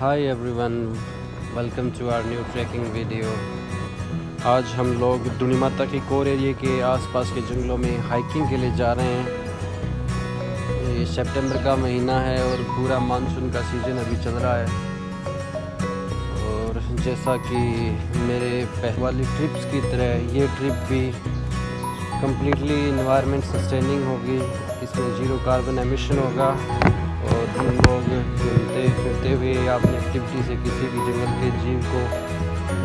Hi everyone, welcome to our new trekking video. आज हम लोग दुनी माता के कोर एरिया के आसपास के जंगलों में हाइकिंग के लिए जा रहे हैं। ये सितंबर का महीना है और पूरा मानसून का सीज़न अभी चल रहा है। और जैसा कि मेरे पहले वाली ट्रिप्स की तरह ये ट्रिप भी कम्प्लीटली इन्वायरमेंट सस्टेनिंग होगी। इसमें ज़ीरो कार्बन एमिशन होगा और हम लोग घूमते फिरते हुए या अपनी एक्टिविटी से किसी भी जंगल के जीव को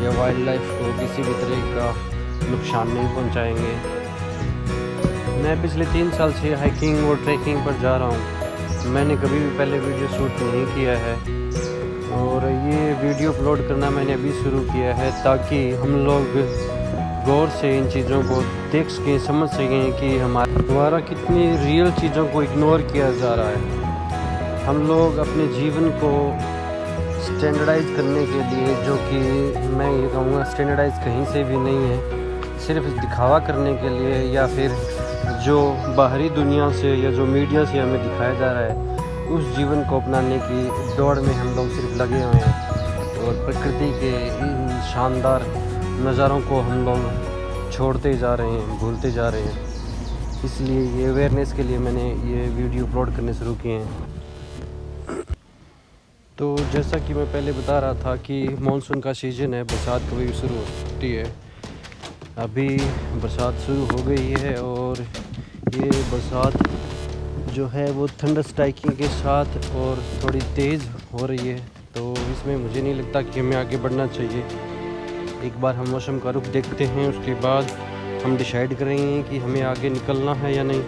या वाइल्ड लाइफ को किसी भी तरह का नुकसान नहीं पहुंचाएंगे। मैं पिछले 3 साल से हाइकिंग और ट्रैकिंग पर जा रहा हूं। मैंने कभी भी पहले वीडियो शूट नहीं किया है और ये वीडियो अपलोड करना मैंने अभी शुरू किया है ताकि हम लोग गौर से इन चीज़ों को देख सकें, समझ सकें कि हमारा कितनी रियल चीज़ों को इग्नोर किया जा रहा है। हम लोग अपने जीवन को स्टैंडर्डाइज करने के लिए, जो कि मैं ये कहूँगा स्टैंडर्डाइज कहीं से भी नहीं है, सिर्फ दिखावा करने के लिए या फिर जो बाहरी दुनिया से या जो मीडिया से हमें दिखाया जा रहा है उस जीवन को अपनाने की दौड़ में हम लोग सिर्फ लगे हुए हैं और प्रकृति के इन शानदार नज़ारों को हम लोग छोड़ते जा रहे हैं, भूलते जा रहे हैं। इसलिए ये अवेयरनेस के लिए मैंने ये वीडियो अपलोड करने शुरू किए हैं। तो जैसा कि मैं पहले बता रहा था कि मानसून का सीज़न है, बरसात कभी शुरू होती है। अभी बरसात शुरू हो गई है और ये बरसात जो है वो थंडर स्ट्राइकिंग के साथ और थोड़ी तेज़ हो रही है। तो इसमें मुझे नहीं लगता कि हमें आगे बढ़ना चाहिए। एक बार हम मौसम का रुख देखते हैं, उसके बाद हम डिसाइड करेंगे कि हमें आगे निकलना है या नहीं।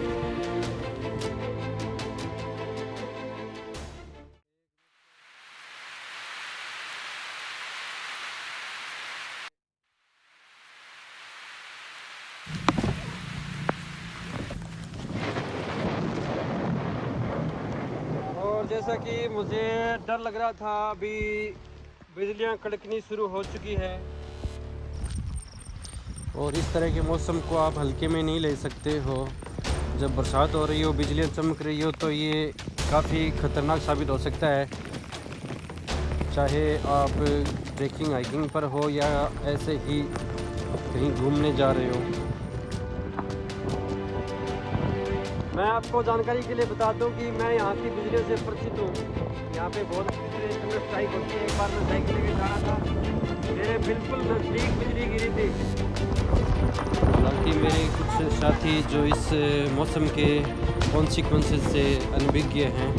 और जैसा कि मुझे डर लग रहा था, अभी बिजलियां कड़कनी शुरू हो चुकी है और इस तरह के मौसम को आप हल्के में नहीं ले सकते हो। जब बरसात हो रही हो, बिजलियां चमक रही हो, तो ये काफ़ी ख़तरनाक साबित हो सकता है। चाहे आप ट्रैकिंग हाइकिंग पर हो या ऐसे ही कहीं घूमने जा रहे हो। मैं आपको जानकारी के लिए बता दूं कि मैं यहाँ की बिजलियों से परिचित हूँ। यहाँ पे बहुत थंडर स्ट्राइक होती है। एक बार मैं साइकिल लेके जा रहा था, मेरे बिल्कुल नज़दीक बिजली गिरी थी। हालांकि मेरे कुछ साथी जो इस मौसम के कॉन्सिक्वेंसेस से अनभिज्ञ हैं,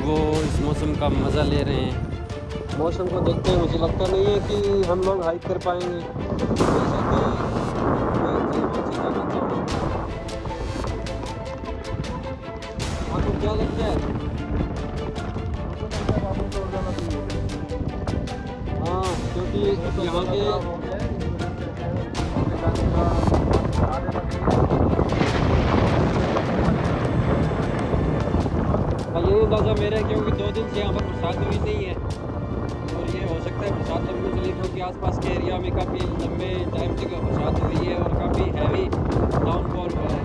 वो इस मौसम का मज़ा ले रहे हैं। मौसम को देखते हुए मुझे लगता नहीं है कि हम लोग हाइक कर पाएंगे। आपको क्या लगता है? हाँ, क्योंकि यहाँ के ये अंदाज़ा मेरा है क्योंकि 2 दिन से यहाँ पर बरसात हुई नहीं है और ये हो सकता है बरसात लंबी चली क्योंकि आसपास के एरिया में काफ़ी लंबे टाइम तक बरसात हुई है और काफ़ी हैवी डाउनफॉल हुआ है।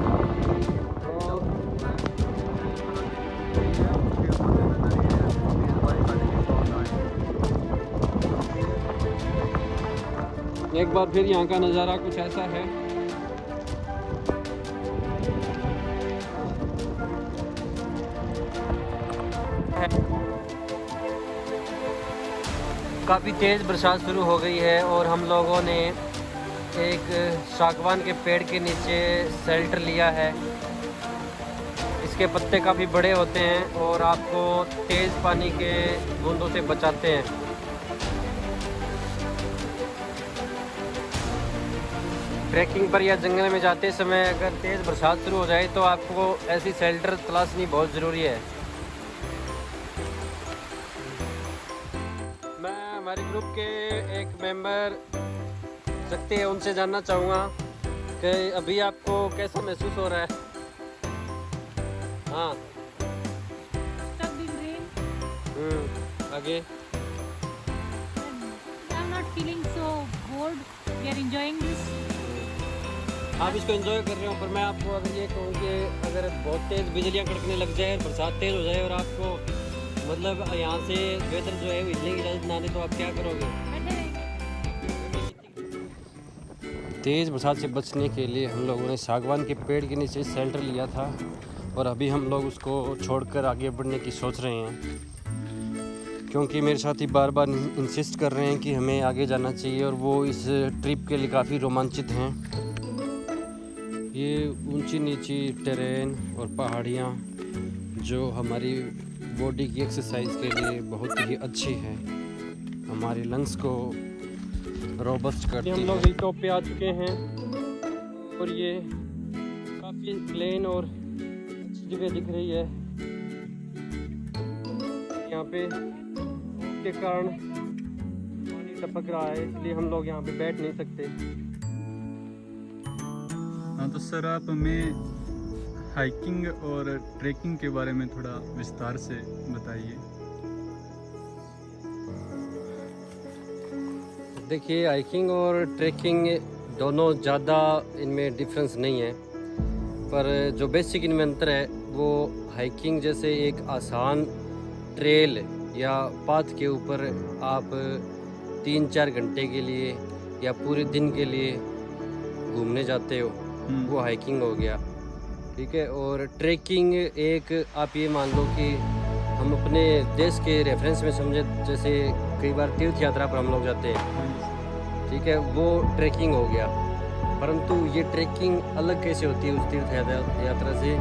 एक बार फिर यहाँ का नज़ारा कुछ ऐसा है। काफ़ी तेज़ बरसात शुरू हो गई है और हम लोगों ने एक सागवान के पेड़ के नीचे शेल्टर लिया है। इसके पत्ते काफ़ी बड़े होते हैं और आपको तेज़ पानी के बूंदों से बचाते हैं। ट्रैकिंग पर या जंगल में जाते समय अगर तेज़ बरसात शुरू हो जाए तो आपको ऐसी शेल्टर तलाशनी बहुत ज़रूरी है। मैं हमारे ग्रुप के एक मेंबर सकते हैं, उनसे जानना चाहूँगा कि अभी आपको कैसा महसूस हो रहा है? हाँ, आगे आप इसको एंजॉय कर रहे हो, पर मैं आपको अगर ये कहूँ कि अगर बहुत तेज़ बिजलियाँ कड़कने लग जाए, बरसात तेज़ हो जाए और आपको मतलब यहाँ से वेदर जो है हिलने की इजाज़त ना दे तो आप क्या करोगे? तेज़ बरसात से बचने के लिए हम लोगों ने सागवान के पेड़ के नीचे शेल्टर लिया था और अभी हम लोग उसको छोड़कर आगे बढ़ने की सोच रहे हैं, क्योंकि मेरे साथी बार बार इंसिस्ट कर रहे हैं कि हमें आगे जाना चाहिए और वो इस ट्रिप के लिए काफ़ी रोमांचित हैं। ये ऊंची नीची टेरेन और पहाड़ियाँ जो हमारी बॉडी की एक्सरसाइज के लिए बहुत ही अच्छी है, हमारे लंग्स को रोबस्ट करती है। हम लोग हिल टॉप पे आ चुके हैं और ये काफ़ी प्लेन और अच्छी जगह दिख रही है। यहाँ पे के कारण पानी टपक रहा है, इसलिए हम लोग यहाँ पे बैठ नहीं सकते। हाँ, तो सर आप हमें हाइकिंग और ट्रैकिंग के बारे में थोड़ा विस्तार से बताइए। देखिए, हाइकिंग और ट्रैकिंग दोनों ज़्यादा इनमें डिफरेंस नहीं है, पर जो बेसिक इनमें अंतर है वो हाइकिंग जैसे एक आसान ट्रेल या पाथ के ऊपर आप 3-4 घंटे के लिए या पूरे दिन के लिए घूमने जाते हो, वो हाइकिंग हो गया, ठीक है। और ट्रैकिंग एक आप ये मान लो कि हम अपने देश के रेफरेंस में समझे, जैसे कई बार तीर्थ यात्रा पर हम लोग जाते हैं, ठीक है, वो ट्रैकिंग हो गया। परंतु ये ट्रैकिंग अलग कैसे होती है उस तीर्थ यात्रा से?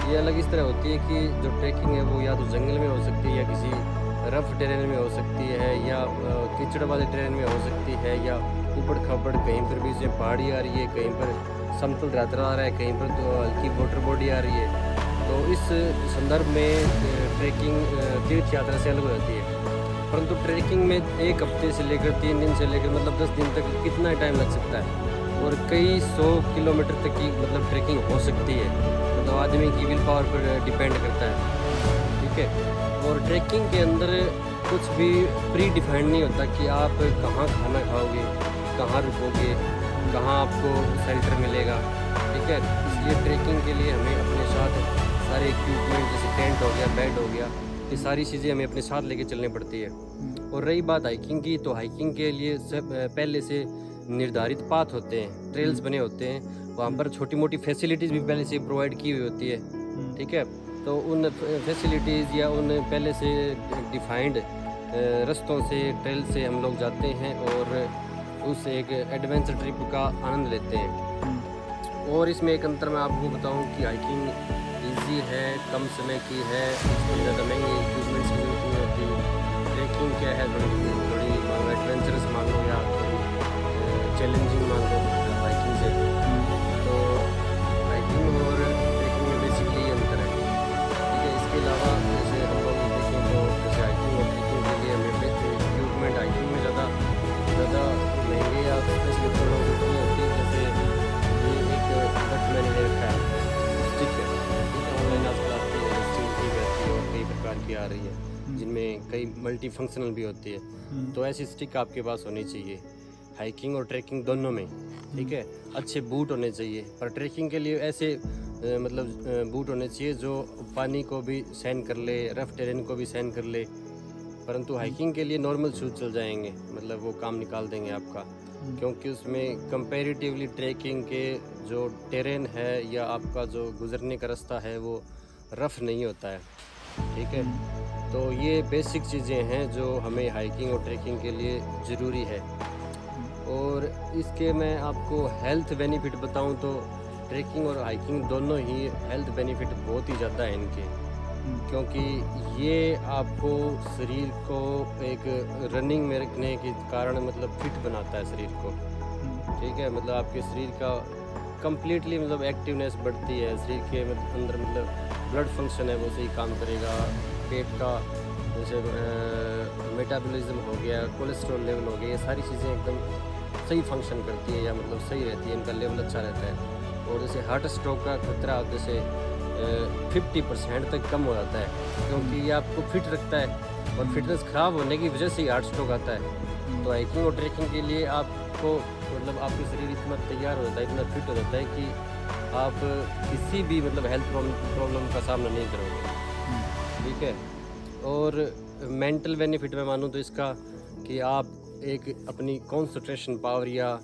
ये अलग इस तरह होती है कि जो ट्रैकिंग है वो या तो जंगल में हो सकती है या किसी रफ टेरेन में हो सकती है या कीचड़ वाले टेरेन में हो सकती है या ऊबड़ खाबड़ कहीं पर बीच में पहाड़ी आ रही है, कहीं पर समतल यात्रा आ रहा है, कहीं पर तो हल्की वाटर बॉडी आ रही है। तो इस संदर्भ में ट्रैकिंग तीर्थ यात्रा से अलग हो जाती है। परंतु ट्रैकिंग में 1 हफ्ते से लेकर 3 दिन से लेकर मतलब 10 दिन तक कितना टाइम लग सकता है और कई 100 किलोमीटर तक की मतलब ट्रैकिंग हो सकती है। मतलब आदमी की विल पावर पर डिपेंड करता है, ठीक है। और ट्रैकिंग के अंदर कुछ भी प्री डिफाइंड नहीं होता कि आप कहाँ खाना खाओगे, कहाँ रुकोगे, कहाँ आपको शेल्टर मिलेगा, ठीक है। इसलिए ट्रैकिंग के लिए हमें अपने साथ सारे इक्विपमेंट जैसे टेंट हो गया, बेड हो गया, ये सारी चीज़ें हमें अपने साथ लेके चलनी पड़ती है। और रही बात हाइकिंग की, तो हाइकिंग के लिए सब पहले से निर्धारित पाथ होते हैं, ट्रेल्स बने होते हैं, वहाँ पर छोटी मोटी फैसिलिटीज़ भी पहले से प्रोवाइड की हुई होती है, ठीक है। तो उन फैसिलिटीज़ या उन पहले से डिफाइंड रास्तों से, ट्रेल से हम लोग जाते हैं और उस एक एडवेंचर ट्रिप का आनंद लेते हैं। और इसमें एक अंतर मैं आपको बताऊं कि हाइकिंग इजी है, कम समय की है, इसमें ज़्यादा महंगे इक्विपमेंट्स की जरूरत नहीं होती। ट्रैकिंग क्या है, थोड़ी एडवेंचरस मान लो या चैलेंजिंग मान लो हाइकिंग से। तो हाइकिंग और ट्रैकिंग में बेसिकली ये अंतर है, ठीक है। इसके अलावा जैसे हम लोग देखें तो जैसे हाइकिंग और ट्रैकिंग के लिए हमें इक्विपमेंट हाइकिंग में ज़्यादा महंगे या स्पेशल इक्विपमेंट नहीं होती है। जैसे ये एक बट मैंने ले रखा है, स्टिक है, ऑनलाइन आजकल आती है, स्टिक की रहती है और कई प्रकार की आ रही है जिनमें कई मल्टी फंक्शनल भी होती है। तो ऐसी स्टिक आपके पास होनी चाहिए हाइकिंग और ट्रैकिंग दोनों में, ठीक है। अच्छे बूट होने चाहिए, पर ट्रैकिंग के लिए ऐसे मतलब बूट होने चाहिए जो पानी को भी सहन कर ले, रफ टेरेन को भी सहन कर ले। परंतु हाइकिंग के लिए नॉर्मल शूज़ चल जाएंगे, मतलब वो काम निकाल देंगे आपका, क्योंकि उसमें कंपैरेटिवली ट्रैकिंग के जो टेरेन है या आपका जो गुजरने का रास्ता है वो रफ़ नहीं होता है, ठीक है। तो ये बेसिक चीज़ें हैं जो हमें हाइकिंग और ट्रैकिंग के लिए ज़रूरी है। और इसके मैं आपको हेल्थ बेनिफिट बताऊं तो ट्रैकिंग और हाइकिंग दोनों ही हेल्थ बेनिफिट बहुत ही ज़्यादा हैं इनके, क्योंकि ये आपको शरीर को एक रनिंग में रखने के कारण मतलब फिट बनाता है शरीर को, ठीक है। मतलब आपके शरीर का कम्प्लीटली मतलब एक्टिवनेस बढ़ती है, शरीर के अंदर मतलब ब्लड फंक्शन है वो सही काम करेगा, पेट का जैसे मेटाबॉलिज्म हो गया, कोलेस्ट्रॉल लेवल हो गया, ये सारी चीज़ें एकदम सही फंक्शन करती है या मतलब सही रहती है, इनका लेवल अच्छा रहता है। और जैसे हार्ट स्ट्रोक का खतरा जैसे 50% तक कम हो जाता है, क्योंकि ये आपको फिट रखता है और फिटनेस ख़राब होने की वजह से ही हार्ट स्ट्रोक आता है। तो हाइकिंग और ट्रैकिंग के लिए आपको मतलब आपका शरीर इतना तैयार हो जाता है, इतना फिट हो जाता है कि आप किसी भी मतलब हेल्थ प्रॉब्लम का सामना नहीं करोगे, ठीक है। और मेंटल बेनिफिट में मानूँ तो इसका कि आप एक अपनी कंसंट्रेशन पावर या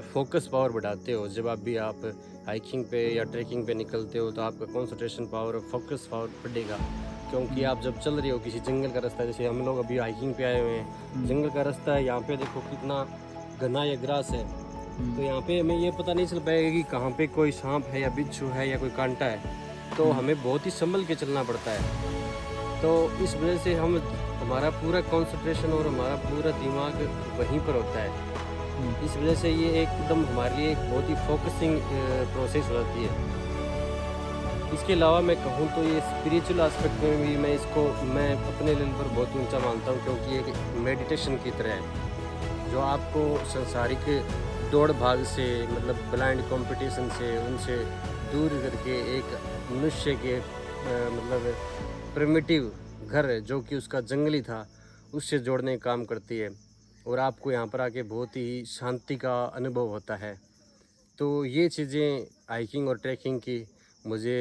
फोकस पावर बढ़ाते हो। जब आप भी आप हाइकिंग पे या ट्रैकिंग पे निकलते हो तो आपका कंसंट्रेशन पावर और फोकस पावर बढ़ेगा, क्योंकि आप जब चल रहे हो किसी जंगल का रास्ता, जैसे हम लोग अभी हाइकिंग पे आए हुए हैं, जंगल का रास्ता है, यहाँ पे देखो कितना घना या ग्रास है, तो यहाँ पे हमें ये पता नहीं चल पाएगा कि कहाँ पे कोई सांप है या बिच्छू है या कोई कांटा है, तो हमें बहुत ही संभल के चलना पड़ता है। तो इस वजह से हमारा पूरा कंसंट्रेशन और हमारा पूरा दिमाग वहीं पर होता है। इस वजह से ये एकदम हमारे लिए एक बहुत ही फोकसिंग प्रोसेस हो जाती है। इसके अलावा मैं कहूँ तो ये स्पिरिचुअल एस्पेक्ट में भी मैं अपने लेवल पर बहुत ऊंचा मानता हूँ, क्योंकि ये एक मेडिटेशन की तरह है जो आपको संसारिक दौड़ भाग से, मतलब ब्लाइंड कंपटीशन से, उनसे दूर करके एक मनुष्य के मतलब प्रिमिटिव घर जो कि उसका जंगली था उससे जोड़ने का काम करती है, और आपको यहाँ पर आके बहुत ही शांति का अनुभव होता है। तो ये चीज़ें हाइकिंग और ट्रैकिंग की मुझे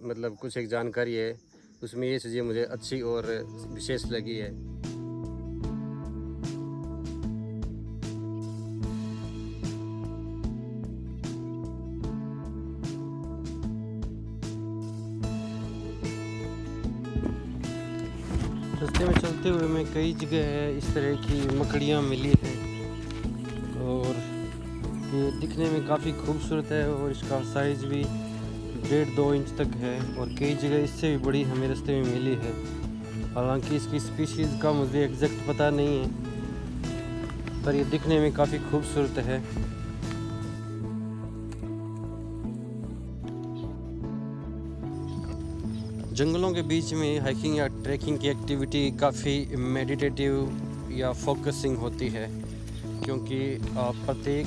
मतलब कुछ एक जानकारी है, उसमें ये चीज़ें मुझे अच्छी और विशेष लगी है। रास्ते में चलते हुए में कई जगह इस तरह की मकड़ियाँ मिली हैं, और ये दिखने में काफ़ी खूबसूरत है, और इसका साइज़ भी 1.5-2 इंच तक है, और कई जगह इससे भी बड़ी हमें रास्ते में मिली है। हालांकि इसकी स्पीशीज़ का मुझे एग्जैक्ट पता नहीं है, पर ये दिखने में काफ़ी खूबसूरत है। जंगलों के बीच में हाइकिंग या ट्रैकिंग की एक्टिविटी काफ़ी मेडिटेटिव या फोकसिंग होती है, क्योंकि आप प्रत्येक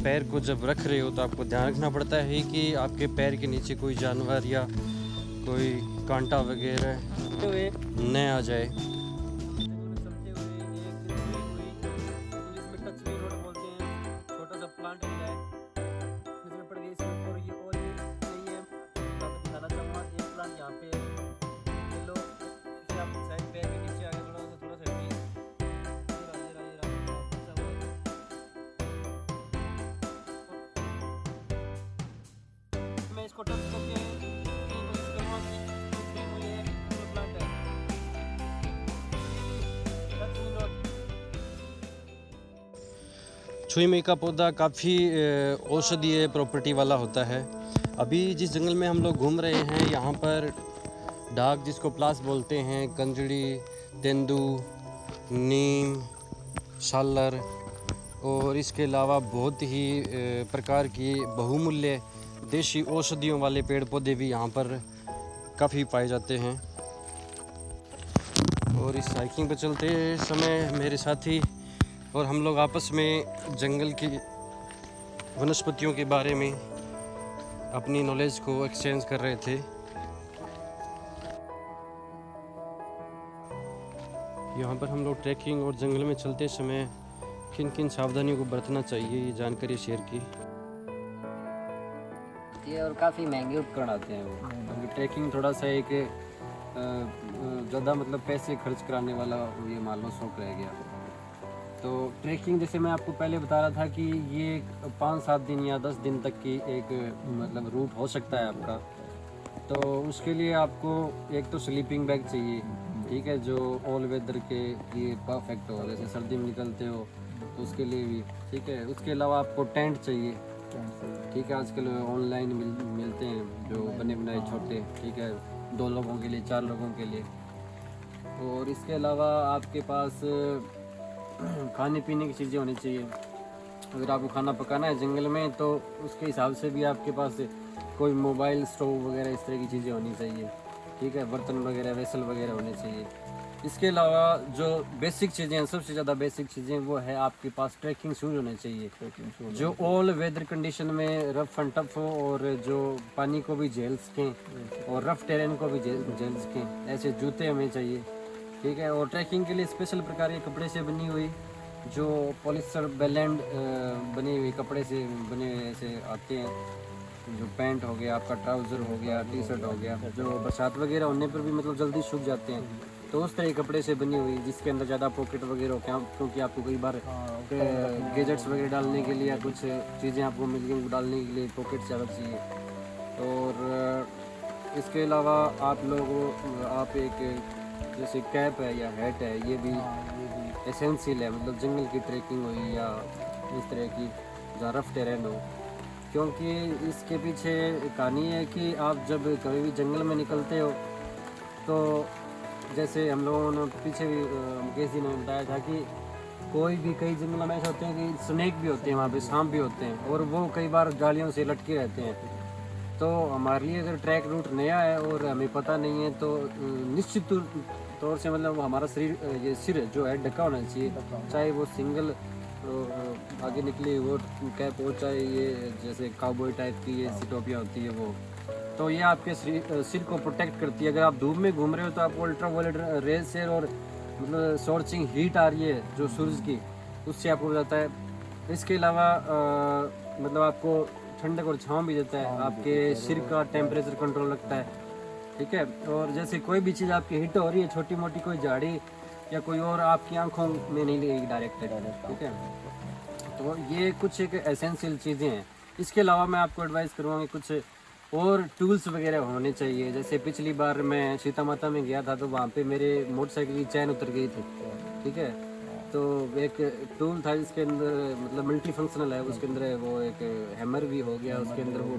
पैर को जब रख रहे हो तो आपको ध्यान रखना पड़ता है कि आपके पैर के नीचे कोई जानवर या कोई कांटा वगैरह न आ जाए। इसको टच करके छुई मई का पौधा काफ़ी औषधीय प्रॉपर्टी वाला होता है। अभी जिस जंगल में हम लोग घूम रहे हैं यहाँ पर डाक जिसको प्लास बोलते हैं, कंजड़ी, तेंदू, नीम, शालर और इसके अलावा बहुत ही प्रकार की बहुमूल्य देशी औषधियों वाले पेड़ पौधे भी यहाँ पर काफ़ी पाए जाते हैं। और इस हाइकिंग पर चलते समय मेरे साथी और हम लोग आपस में जंगल की वनस्पतियों के बारे में अपनी नॉलेज को एक्सचेंज कर रहे थे। यहाँ पर हम लोग ट्रैकिंग और जंगल में चलते समय किन किन सावधानियों को बरतना चाहिए, ये जानकारी शेयर की। ये और काफ़ी महंगे उपकरण आते हैं वो, क्योंकि ट्रैकिंग थोड़ा सा एक ज़्यादा मतलब पैसे खर्च कराने वाला ये मान लो शौक रह गया। तो ट्रैकिंग जैसे मैं आपको पहले बता रहा था कि ये 5-7 दिन या 10 दिन तक की एक मतलब रूट हो सकता है आपका। तो उसके लिए आपको एक तो स्लीपिंग बैग चाहिए, ठीक है, जो ऑल वेदर के लिए परफेक्ट हो, जैसे सर्दी में निकलते हो तो उसके लिए भी ठीक है। उसके अलावा आपको टेंट चाहिए, ठीक है, आजकल ऑनलाइन मिलते हैं जो बने बनाए छोटे, ठीक है, 2 लोगों के लिए, 4 लोगों के लिए। और इसके अलावा आपके पास खाने पीने की चीज़ें होनी चाहिए। अगर आपको खाना पकाना है जंगल में तो उसके हिसाब से भी आपके पास कोई मोबाइल, स्टोव वगैरह इस तरह की चीज़ें होनी चाहिए, ठीक है, बर्तन वगैरह, वेसल वगैरह होने चाहिए। इसके अलावा जो बेसिक चीज़ें हैं, सबसे ज़्यादा बेसिक चीज़ें वो है आपके पास ट्रैकिंग शूज़ होने चाहिए जो ऑल वेदर कंडीशन में रफ एंड टफ हो और जो पानी को भी झेल सकें और रफ टेरेन को भी झेल सकें, ऐसे जूते हमें चाहिए, ठीक है। और ट्रैकिंग के लिए स्पेशल प्रकार के कपड़े से बनी हुई जो पॉलिस्टर बेलेंड बने हुए कपड़े से बने हुए ऐसे आते हैं, जो पैंट हो गया, आपका ट्राउज़र हो गया, टी शर्ट हो गया, जो बरसात वगैरह होने पर भी मतलब जल्दी सूख जाते हैं, तो उस तरह के कपड़े से बनी हुई जिसके अंदर ज़्यादा पॉकेट वगैरह होते हैं, क्योंकि आपको कई बार गैजेट्स वगैरह डालने के लिए या कुछ चीज़ें आपको मिल गई डालने के लिए पॉकेट ज़्यादा चाहिए। और इसके अलावा आप एक जैसे कैप है या हैट है, ये भी एसेंशियल है, मतलब जंगल की ट्रैकिंग हुई या इस तरह की जहाँ रफ टेरेन हो, क्योंकि इसके पीछे कहानी है कि आप जब कभी भी जंगल में निकलते हो तो जैसे हम लोगों ने पीछे भी मुकेश जी ने बताया था कि कोई भी कई जंगलों में ऐसे होते हैं कि स्नेक भी होते हैं, वहाँ पे सांप भी होते हैं और वो कई बार जालियों से लटके रहते हैं। तो हमारे लिए अगर ट्रैक रूट नया है और हमें पता नहीं है तो निश्चित तौर से मतलब हमारा शरीर ये सिर जो है ढका होना चाहिए, चाहे वो सिंगल आगे निकली वो कैप हो, चाहे ये जैसे काउबॉय टाइप की ये टोपियाँ होती है वो, तो ये आपके सिर को प्रोटेक्ट करती है। अगर आप धूप में घूम रहे हो तो आपको अल्ट्रावायलेट रेज से और मतलब सॉर्चिंग हीट आ रही है जो सूरज की, उससे आपको हो जाता है। इसके अलावा मतलब आपको ठंडक और छाँव भी देता है, आपके सिर का टेम्परेचर कंट्रोल रखता है, ठीक है। और जैसे कोई भी चीज़ आपकी हिट हो रही है, छोटी मोटी कोई झाड़ी या कोई और आपकी आंखों में नहीं लगेगी डायरेक्ट, ठीक है। तो ये कुछ एक एसेंशियल चीज़ें हैं। इसके अलावा मैं आपको एडवाइस करूँगा कि कुछ और टूल्स वगैरह होने चाहिए। जैसे पिछली बार मैं सीता माता में गया था तो वहाँ पे मेरे मोटरसाइकिल की चैन उतर गई थी, ठीक है। तो एक टूल था जिसके अंदर मतलब मल्टी फंक्शनल है, उसके अंदर वो एक हैमर भी हो गया, उसके अंदर वो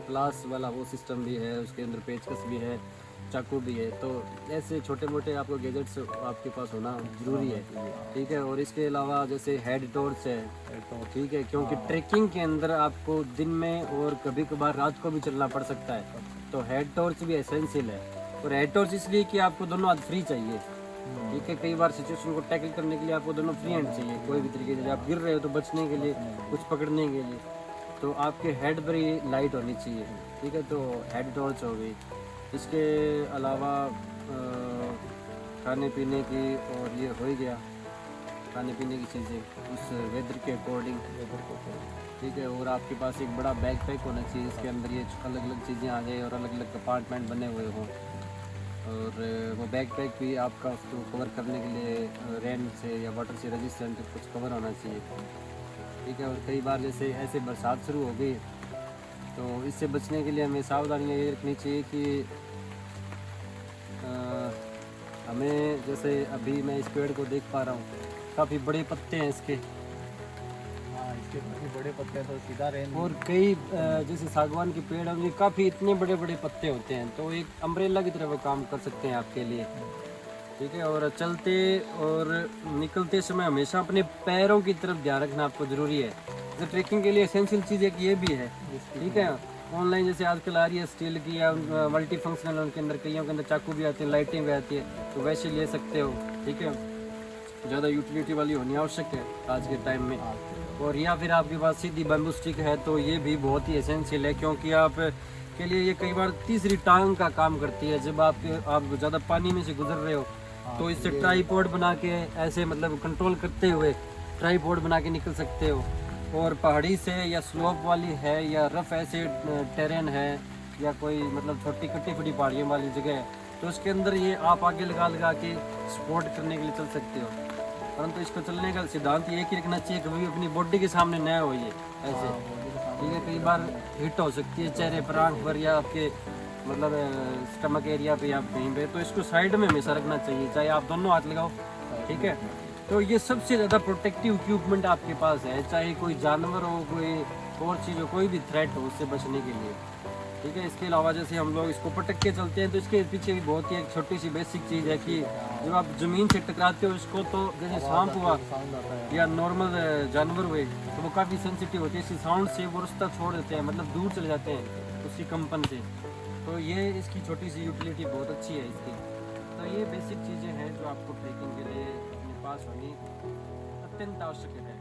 प्लास वाला वो सिस्टम भी है, उसके अंदर पेचकस भी है, चाकू भी है। तो ऐसे छोटे मोटे आपको गैजेट्स आपके पास होना ज़रूरी है, ठीक है। और इसके अलावा जैसे हेड टॉर्च है, ठीक है, क्योंकि ट्रैकिंग के अंदर आपको दिन में और कभी कभार रात को भी चलना पड़ सकता है, तो हेड टॉर्च भी एसेंशियल है। और हेड टॉर्च इसलिए कि आपको दोनों हाथ फ्री चाहिए, ठीक है। कई बार सिचुएशन को टैकल करने के लिए आपको दोनों फ्री हैंड चाहिए, कोई भी तरीके से आप गिर रहे हो तो बचने के लिए, कुछ पकड़ने के लिए, तो आपके हेड पर ही लाइट होनी चाहिए, ठीक है। तो हेड टॉर्च हो गई। इसके अलावा खाने पीने की, और ये हो ही गया खाने पीने की चीज़ें उस वेदर के अकॉर्डिंग, ठीक है। और आपके पास एक बड़ा बैग पैक होना चाहिए, इसके अंदर ये अलग अलग चीज़ें आ जाए और अलग अलग कंपार्टमेंट बने हुए हों। और वो बैग पैक भी आपका उसको कवर करने के लिए रेन से या वाटर से रेजिस्टेंट कुछ कवर होना चाहिए, ठीक है। और कई बार जैसे ऐसे बरसात शुरू हो गई तो इससे बचने के लिए हमें सावधानियाँ ये रखनी चाहिए कि हमें जैसे अभी मैं इस पेड़ को देख पा रहा हूँ, काफ़ी बड़े पत्ते हैं इसके, इसके काफ़ी बड़े पत्ते हैं तो सीधा रेन, और कई जैसे सागवान के पेड़ हैं काफ़ी इतने बड़े बड़े पत्ते होते हैं, तो एक अम्ब्रेला की तरह वो काम कर सकते हैं आपके लिए, ठीक है। और चलते और निकलते समय हमेशा अपने पैरों की तरफ ध्यान रखना आपको ज़रूरी है। तो ट्रैकिंग के लिए एसेंशियल चीज़ एक ये भी है, ठीक है। ऑनलाइन जैसे आजकल आ रही है स्टील की या मल्टी फंक्शनल, उनके अंदर कईयों के अंदर चाकू भी आते हैं, लाइटिंग भी आती है, तो वैसे ले सकते हो, ठीक है। ज़्यादा यूटिलिटी वाली होनी आवश्यक है आज के टाइम में। और या फिर आपके पास सीधी बैम्बू स्टिक है तो ये भी बहुत ही एसेंशियल है, क्योंकि आप के लिए ये कई बार तीसरी टांग का काम करती है। जब आप ज़्यादा पानी में से गुजर रहे हो तो इससे ट्राईपॉड बना के ऐसे मतलब कंट्रोल करते हुए ट्राईपॉड बना के निकल सकते हो। और पहाड़ी से या स्लोप वाली है या रफ ऐसे टेरेन है या कोई मतलब छोटी कटी फटी पहाड़ियों वाली जगह है, तो उसके अंदर ये आप आगे लगा के सपोर्ट करने के लिए चल सकते हो। परंतु इसको चलने का सिद्धांत ये कि रखना चाहिए कभी अपनी बॉडी के सामने न हो ये ऐसे, ठीक है। कई बार हिट हो सकती है चेहरे पर, आँख पर या आपके मतलब स्टमक एरिया पे या कहीं पे, तो इसको साइड में हमेशा रखना चाहिए, चाहे आप दोनों हाथ लगाओ, ठीक है। तो ये सबसे ज़्यादा प्रोटेक्टिव इक्विपमेंट आपके पास है, चाहे कोई जानवर हो, कोई और चीज़ हो, कोई भी थ्रेट हो उससे बचने के लिए, ठीक है। इसके अलावा जैसे हम लोग इसको पटक के चलते हैं तो इसके पीछे भी बहुत ही एक छोटी सी बेसिक चीज़ है कि जब आप ज़मीन से टकराते हो इसको, तो जैसे सांप हुआ या नॉर्मल जानवर हुए तो वो काफ़ी सेंसिटिव होते हैं, इसी साउंड से वो रास्ता छोड़ देते हैं, मतलब दूर चले जाते हैं उसी कंपन से। तो ये इसकी छोटी सी यूटिलिटी बहुत अच्छी है इसकी। तो ये बेसिक चीज़ें हैं जो आपको ट्रैकिंग के लिए अपने पास होनी अत्यंत आवश्यक है।